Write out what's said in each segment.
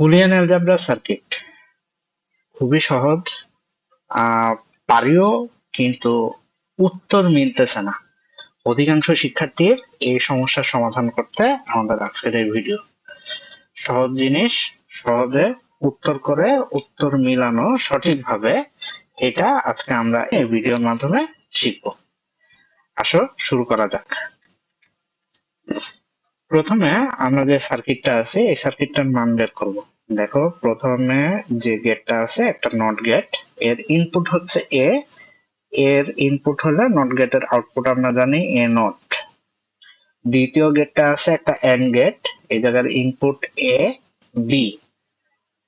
Boolean algebra circuit খুবই সহজ। পারিও, কিন্তু উত্তর মিলতেছে না। অধিকাংশ শিক্ষার্থীর এই সমস্যার সমাধান করতে আমাদের আজকের এই ভিডিও। সহজ জিনিস সহজে উত্তর করে উত্তর মিলানো সঠিকভাবে, এটা আজকে আমরা এই ভিডিওর মাধ্যমে শিখব। আসো শুরু করা যাক। প্রথমে আমরা যে সার্কিটটা আছে এই সার্কিটটার মান বের করব। দেখো, প্রথমে যে গেটটা আছে একটা নট গেট, এর ইনপুট হচ্ছে এ, এর ইনপুট হলে নট গেটের আউটপুট আমরা জানি এ নট। দ্বিতীয় গেটটা আছে একটা এন্ড গেট, এই জায়গার ইনপুট এ বি।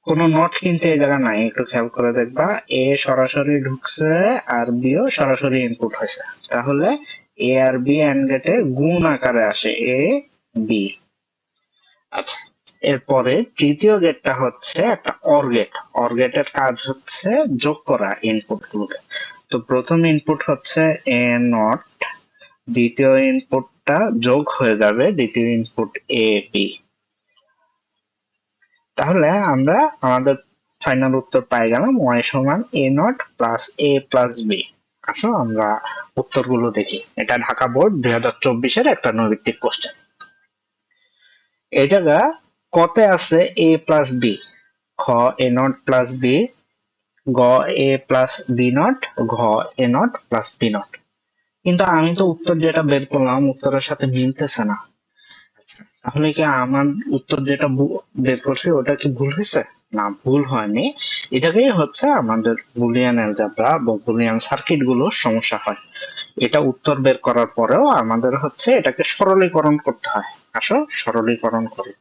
কোন নট কিন্তু এই জায়গা নাই, একটু খেয়াল করে দেখবা, এ সরাসরি ঢুকছে আর বিও সরাসরি ইনপুট হয়েছে, তাহলে এ আর বি এন্ড গেটে গুণ আকারে আসে এ বি। আচ্ছা, এরপরে তৃতীয় গেটটা হচ্ছে একটা অর গেট। অর গেটের কাজ হচ্ছে যোগ করা ইনপুট গুলোকে। তো প্রথম ইনপুট হচ্ছে এ নট, দ্বিতীয় ইনপুটটা যোগ হয়ে যাবে দ্বিতীয় ইনপুট এ বি। তাহলে আমরা আমাদের ফাইনাল উত্তর পাই গেলাম y সমান A naught plus A plus B. আসো আমরা উত্তরগুলো দেখি। এটা ঢাকা বোর্ড 2024-এর একটা নৈর্ব্যক্তিক কোশ্চেন। এই জায়গা কতে আছে এ প্লাস বি? খ এ নট প্লাস বি, গ এ প্লাস বি নট, ঘ এ নট প্লাস বি নট। কিন্তু আমি তো উত্তর যেটা বের করলাম উত্তরের সাথে মিলতেছে না। তাহলে কি আমার উত্তর যেটা বের করছি ওটা কি ভুল হয়েছে? না, ভুল হয়নি। এটাকেই হচ্ছে আমাদের বুলিয়ান অ্যালজেব্রা বা বুলিয়ান সার্কিট গুলোর সমস্যা হয়। এটা উত্তর বের করার পরেও আমাদের হচ্ছে এটাকে সরলীকরণ করতে হয়। আসো সরলীকরণ করি।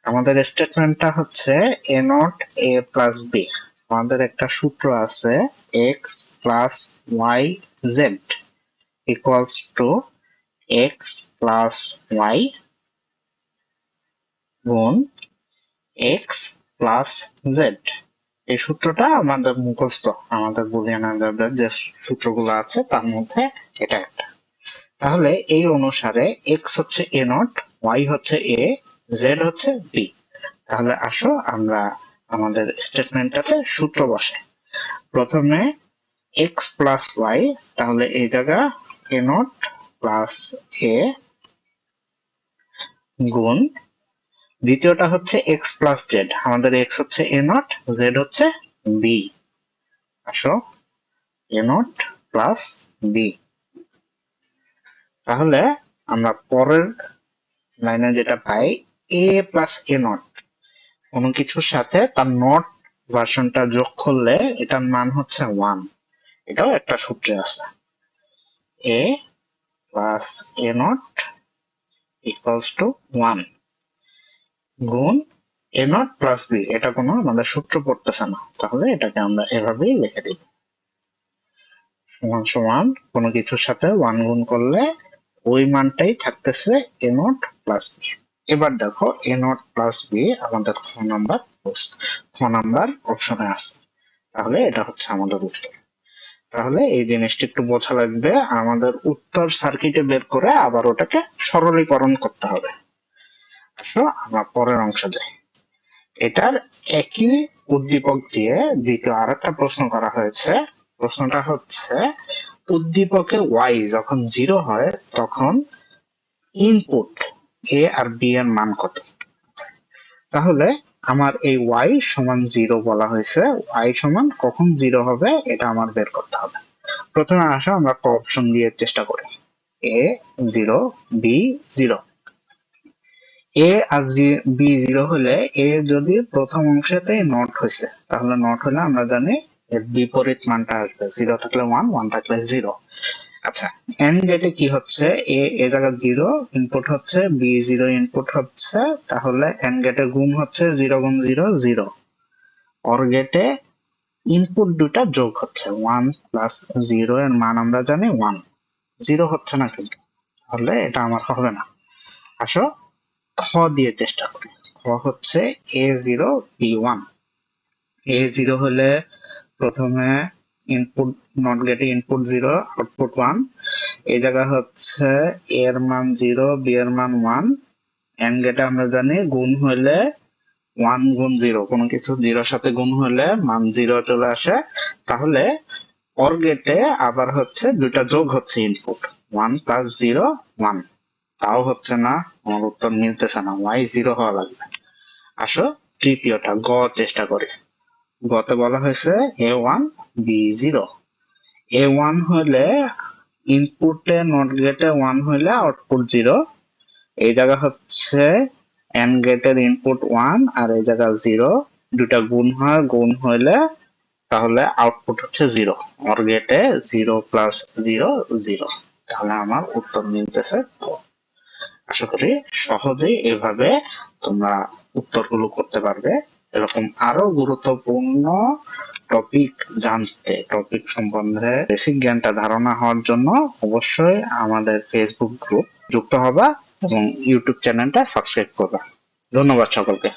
আমাদের স্টেটমেন্টটা হচ্ছে A not A plus B. আমাদের একটা সূত্র আছে x plus y z equals to x plus y গুণ এক্স প্লাস জেড। এই সূত্রটা আমাদের মুখস্থ, আমাদের বুলিয়ান অ্যালজেব্রার যে সূত্রগুলো আছে তার মধ্যে এটা একটা। তাহলে এই অনুসারে এক্স হচ্ছে এ নট, ওয়াই হচ্ছে এ, জেড হচ্ছে বি। তাহলে আসো আমরা আমাদের স্টেটমেন্টটাতে সূত্র বসে। প্রথমে এক্স প্লাস ওয়াই, তাহলে এই জায়গা এ নট প্লাস এ গুণ, দ্বিতীয়টা হচ্ছে এক্স প্লাস জেড, আমাদের এক্স হচ্ছে এ নট, জেড হচ্ছে বি। আসো এ নট প্লাস বি। তাহলে আমরা পরের লাইনে যেটা পাই এ প্লাস এ নট, কোনো কিছুর সাথে তার নট ভার্সনটা যোগ করলে এটার মান হচ্ছে ওয়ান। এটাও একটা সূত্রে আছে, A plus A naught equals to one গুণ এ নট প্লাস বি। এটা কোনো আমাদের সূত্র পড়তেছে না, তাহলে এটাকে আমরা এভাবেই লিখে দিব, সমান সমান কোনো কিছুর সাথে ওয়ান গুণ করলে ওই মানটাই থাকতেছে এ নট প্লাস বি। এবার দেখো এ নট প্লাস বি আমাদের খ নাম্বার অপশনে আছে, তাহলে এটা হচ্ছে আমাদের উত্তর। তাহলে এই জিনিসটা একটু বোঝা লাগবে, আমাদের উত্তর সার্কিটে বের করে আবার ওটাকে সরলীকরণ করতে হবে। আসো আমরা পরের অংশ যাই। এটার একই উদ্দীপক দিয়ে দ্বিতীয় আরেকটা প্রশ্ন করা হয়েছে। প্রশ্নটা হচ্ছে উদ্দীপকে ওয়াই যখন 0 হয় তখন ইনপুট এ আর বি এর মান কত? তাহলে আমার এই ওয়াই সমান 0 বলা হয়েছে, ওয়াই সমান কখন 0 হবে এটা আমার বের করতে হবে। প্রথমে আসো আমরা অপশন দিয়ে চেষ্টা করি। এ 0, বি 0। এ আর বি 0 হলে এ যদি প্রথম অংশেতে নট হয়েছে, তাহলে নট হলে আমরা জানি এর বিপরীত মানটা আসবে, 0 থাকলে 1, 1 থাকলে 0। আচ্ছা, এন্ড গেটে কি হচ্ছে, এ জায়গা 0 ইনপুট হচ্ছে, বি 0 ইনপুট হচ্ছে, তাহলে এন্ড গেটে গুণ হচ্ছে 0 গুণ 0 0। অর গেটে ইনপুট দুটা যোগ হচ্ছে, 1 প্লাস 0 এর মান আমরা জানি 1, 0 হচ্ছে না কিন্তু, তাহলে এটা আমার হবে না। আসো খ দিয়ে চেষ্টা করি। খ হচ্ছে এ 0 বি 1। এ 0 হলে প্রথমে ইনপুট নট গেটে ইনপুট 0 আউটপুট 1। এই জায়গা হচ্ছে এর মান 0, বি এর মান 1। এন্ড গেটে আমরা জানি গুণ হইলে 1 গুণ 0, কোনো কিছু 0 সাথে গুণ হলে মান 0 চলে আসে, তাহলে অর গেটে আবার হচ্ছে দুইটা যোগ হচ্ছে ইনপুট, 1 প্লাস 0 1, তাও হচ্ছে না, আমার উত্তর মিলতেছে না, y 0 হওয়া লাগবে। আসো তৃতীয়টা গ চেষ্টা করি। গতে বলা হয়েছে a1 b0, a1 হলে ইনপুটে নট গেটে 1 হইলে আউটপুট 0, এই জায়গা হচ্ছে এন্ড গেটের ইনপুট 1 আর এই জায়গা 0, দুটা গুণ হয়, গুণ হইলে তাহলে আউটপুট হচ্ছে 0, অর গেটে 0 প্লাস 0 0, তাহলে আমার উত্তর মিলতেছে। আশা করি সহজেই এভাবে তোমরা উত্তরগুলো করতে পারবে। এরকম আরো গুরুত্বপূর্ণ টপিক জানতে, টপিক সম্বন্ধে বেসিক জ্ঞানটা ধারণা হওয়ার জন্য অবশ্যই আমাদের ফেসবুক গ্রুপ যুক্ত হবা এবং ইউটিউব চ্যানেলটা সাবস্ক্রাইব করবা। ধন্যবাদ সকলকে।